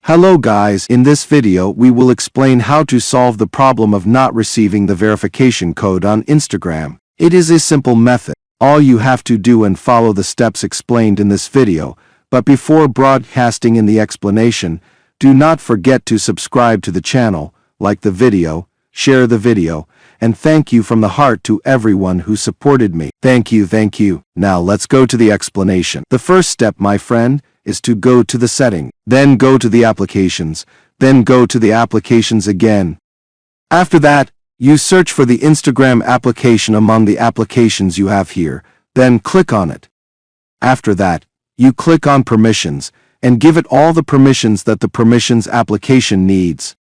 Hello guys, in this video we will explain how to solve the problem of not receiving the verification code on Instagram. It is a simple method. All you have to do and follow the steps explained in this video, but before broadcasting in the explanation, do not forget to subscribe to the channel, like the video, share the video, and thank you from the heart to everyone who supported me. Thank you. Now let's go to the explanation. The first step, my friend, is to go to the setting, then go to the applications, then go to the applications again. After that, you search for the Instagram application among the applications you have here, then click on it. After that, you click on permissions, and give it all the permissions that the permissions application needs.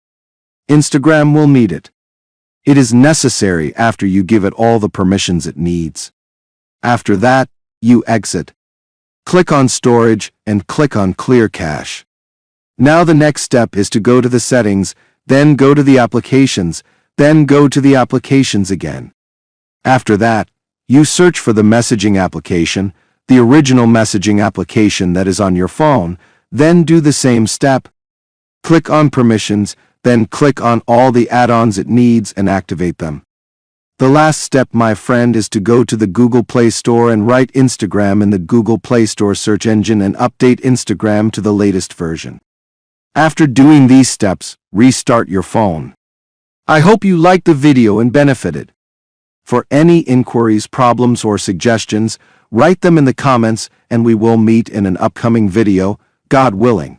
Instagram will need it. It is necessary after you give it all the permissions it needs. After that, you exit. Click on Storage and click on Clear Cache. Now the next step is to go to the settings, then go to the applications, then go to the applications again. After that, you search for the messaging application, the original messaging application that is on your phone, then do the same step. Click on Permissions, then click on all the add-ons it needs and activate them. The last step, my friend, is to go to the Google Play Store and write Instagram in the Google Play Store search engine and update Instagram to the latest version. After doing these steps, restart your phone. I hope you liked the video and benefited. For any inquiries, problems, or suggestions, write them in the comments and we will meet in an upcoming video, God willing.